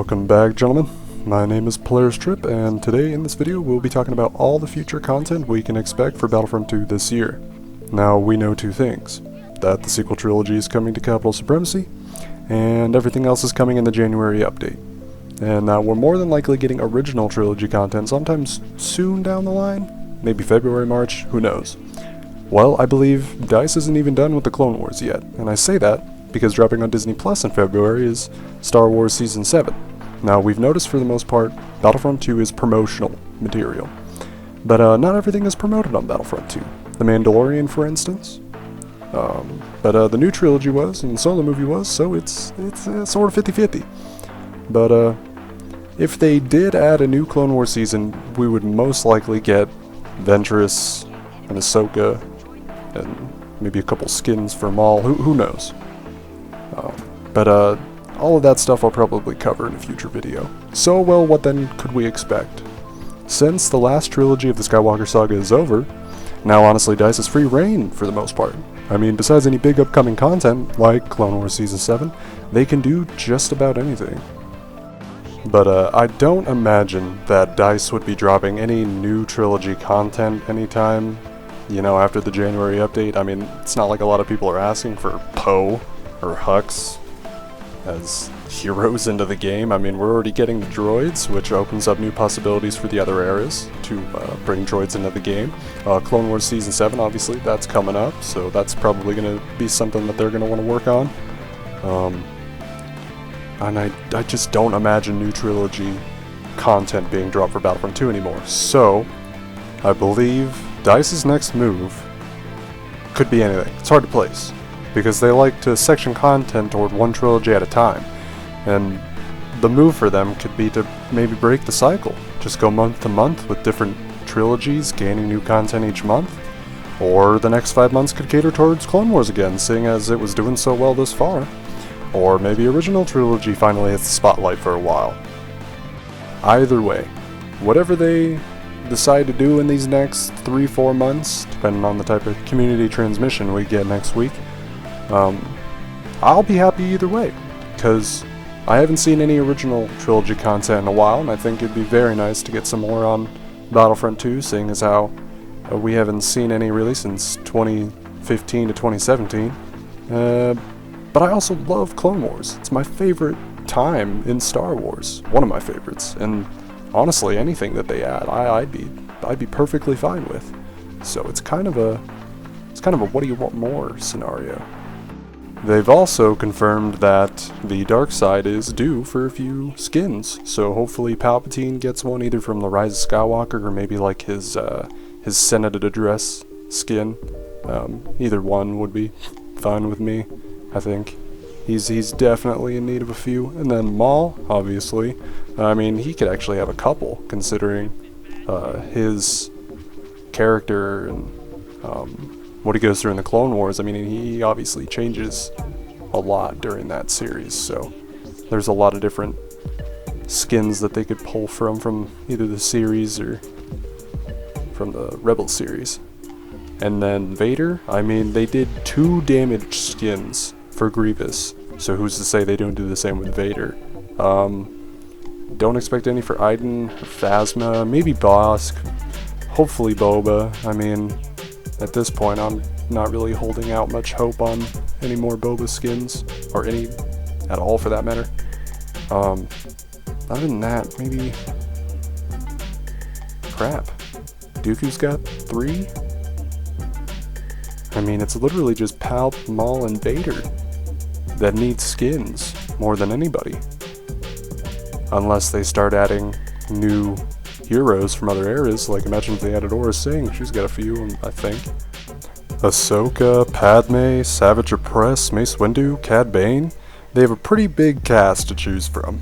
Welcome back, gentlemen. My name is Polaris, and today in this video we'll be talking about all the future content we can expect for Battlefront 2 this year. Now, we know two things: that the sequel trilogy is coming to Capital Supremacy, and everything else is coming in the January update. And we're more than likely getting original trilogy content sometimes soon down the line, maybe February, March, who knows. Well, I believe DICE isn't even done with the Clone Wars yet, and I say that because dropping on Disney Plus in February is Star Wars Season 7. Now, we've noticed for the most part, Battlefront 2 is promotional material. But not everything is promoted on Battlefront 2. The Mandalorian, for instance. But the new trilogy was, and the Solo movie was, so it's sort of 50-50. But if they did add a new Clone Wars season, we would most likely get Ventress and Ahsoka, and maybe a couple skins for Maul, who knows. But all of that stuff I'll probably cover in a future video. So, well, what then could we expect? Since the last trilogy of the Skywalker saga is over, now honestly DICE is free reign for the most part. I mean, besides any big upcoming content, like Clone Wars Season 7, they can do just about anything. But I don't imagine that DICE would be dropping any new trilogy content anytime, after the January update. I mean, it's not like a lot of people are asking for Poe or Hux as heroes into the game. I mean, we're already getting the droids, which opens up new possibilities for the other eras to bring droids into the game. Clone Wars Season 7, obviously, that's coming up, so that's probably going to be something that they're going to want to work on. And I just don't imagine new trilogy content being dropped for Battlefront 2 anymore. So, I believe DICE's next move could be anything. It's hard to place, because they like to section content toward one trilogy at a time. And the move for them could be to maybe break the cycle. Just go month to month with different trilogies, gaining new content each month. Or the next 5 months could cater towards Clone Wars again, seeing as it was doing so well this far. Or maybe original trilogy finally hits the spotlight for a while. Either way, whatever they decide to do in these next 3-4 months, depending on the type of community transmission we get next week, I'll be happy either way, because I haven't seen any original trilogy content in a while, and I think it'd be very nice to get some more on Battlefront 2, seeing as how we haven't seen any really since 2015 to 2017. But I also love Clone Wars. It's my favorite time in Star Wars, one of my favorites, and honestly, anything that they add, I'd be perfectly fine with. So it's kind of a what do you want more scenario. They've also confirmed that the dark side is due for a few skins, so hopefully Palpatine gets one either from the Rise of Skywalker or maybe like his Senate address skin. Either one would be fine with me. I think he's definitely in need of a few. And then Maul, obviously. I mean, he could actually have a couple, considering his character and what he goes through in the Clone Wars. I mean, he obviously changes a lot during that series, so there's a lot of different skins that they could pull from either the series or from the Rebel series. And then Vader, I mean, they did 2 damaged skins for Grievous, so who's to say they don't do the same with Vader? Don't expect any for Iden or Phasma, maybe Bosk, hopefully Boba. I mean, at this point, I'm not really holding out much hope on any more Boba skins, or any at all for that matter. Other than that, maybe... crap. Dooku's got 3? I mean, it's literally just Palp, Maul, and Vader that need skins more than anybody. Unless they start adding new heroes from other eras, like imagine if they added Aura Singh, she's got a few, I think. Ahsoka, Padme, Savage Opress, Mace Windu, Cad Bane, they have a pretty big cast to choose from.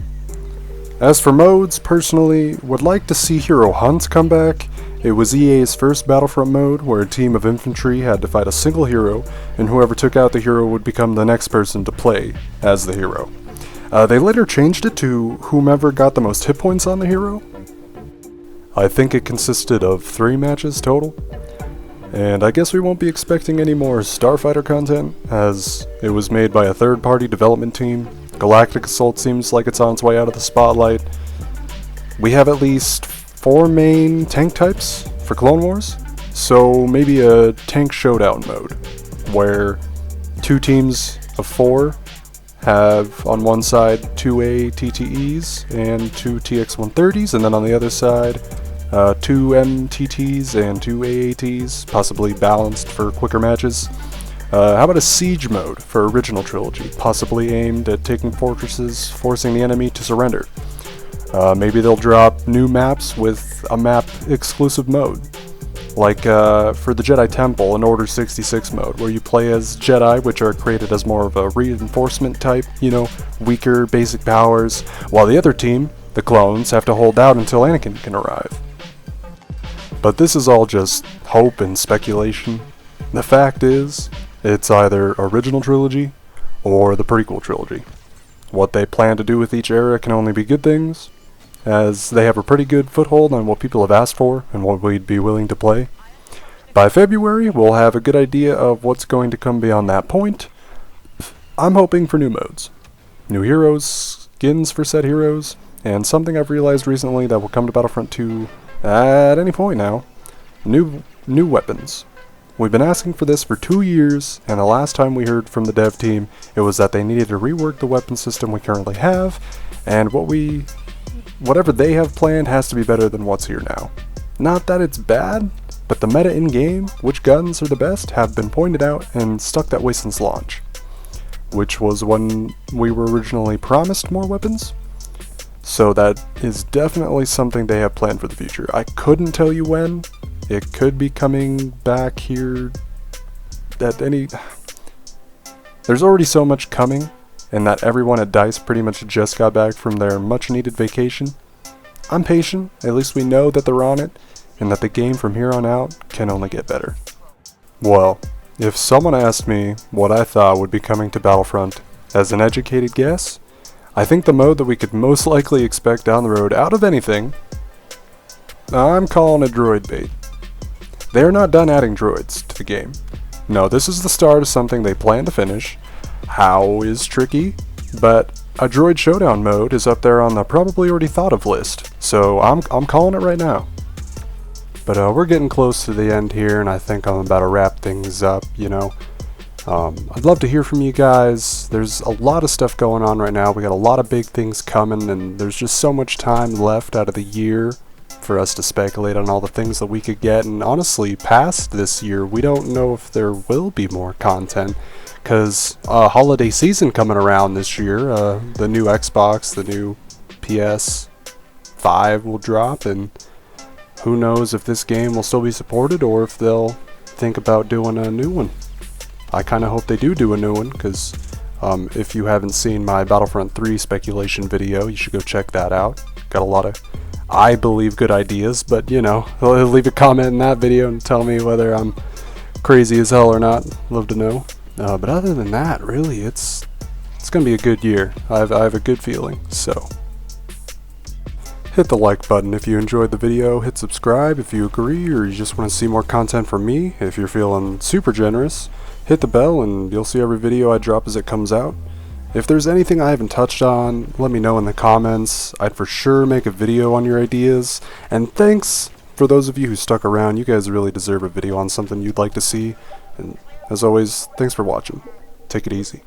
As for modes, personally, would like to see Hero Hunt come back. It was EA's first Battlefront mode, where a team of infantry had to fight a single hero, and whoever took out the hero would become the next person to play as the hero. They later changed it to whomever got the most hit points on the hero. I think it consisted of 3 matches total. And I guess we won't be expecting any more Starfighter content, as it was made by a third-party development team Galactic Assault seems like it's on its way out of the spotlight. We have at least 4 main tank types for Clone Wars, so maybe a tank showdown mode, where 2 teams of 4 have on one side 2 ATTEs and 2 TX-130s, and then on the other side 2 MTTs and 2 AATs, possibly balanced for quicker matches. How about a siege mode for original trilogy, possibly aimed at taking fortresses, forcing the enemy to surrender. Maybe they'll drop new maps with a map exclusive mode, like for the Jedi Temple, an Order 66 mode, where you play as Jedi, which are created as more of a reinforcement type, weaker basic powers, while the other team, the clones, have to hold out until Anakin can arrive. But this is all just hope and speculation. The fact is, it's either original trilogy or the prequel trilogy. What they plan to do with each era can only be good things, as they have a pretty good foothold on what people have asked for and what we'd be willing to play. By February, we'll have a good idea of what's going to come beyond that point. I'm hoping for new modes, new heroes, skins for said heroes, and something I've realized recently that will come to Battlefront 2 at any point now, new weapons. We've been asking for this for 2 years, and the last time we heard from the dev team, it was that they needed to rework the weapon system we currently have, and whatever they have planned has to be better than what's here now. Not that it's bad, but the meta in-game, which guns are the best, have been pointed out and stuck that way since launch, which was when we were originally promised more weapons. So that is definitely something they have planned for the future. I couldn't tell you when. It could be coming back here at any... There's already so much coming, and that everyone at DICE pretty much just got back from their much-needed vacation. I'm patient, at least we know that they're on it, and that the game from here on out can only get better. Well, if someone asked me what I thought would be coming to Battlefront as an educated guess, I think the mode that we could most likely expect down the road out of anything, I'm calling it droid bait. They are not done adding droids to the game. No, this is the start of something they plan to finish. How is tricky, but a droid showdown mode is up there on the probably already thought of list, so I'm calling it right now. But we're getting close to the end here, and I think I'm about to wrap things up, I'd love to hear from you guys. There's a lot of stuff going on right now. We got a lot of big things coming, and there's just so much time left out of the year for us to speculate on all the things that we could get. And honestly, past this year, we don't know if there will be more content, because holiday season coming around this year, the new Xbox, the new PS5 will drop, and who knows if this game will still be supported or if they'll think about doing a new one. I kind of hope they do a new one, because if you haven't seen my Battlefront 3 speculation video, you should go check that out. Got a lot of, I believe, good ideas, but leave a comment in that video and tell me whether I'm crazy as hell or not. Love to know. But other than that, really, it's gonna be a good year. I have a good feeling, so hit the like button if you enjoyed the video, hit subscribe if you agree or you just want to see more content from me. If you're feeling super generous, hit the bell and you'll see every video I drop as it comes out. If there's anything I haven't touched on, let me know in the comments. I'd for sure make a video on your ideas. And thanks for those of you who stuck around. You guys really deserve a video on something you'd like to see. And as always, thanks for watching. Take it easy.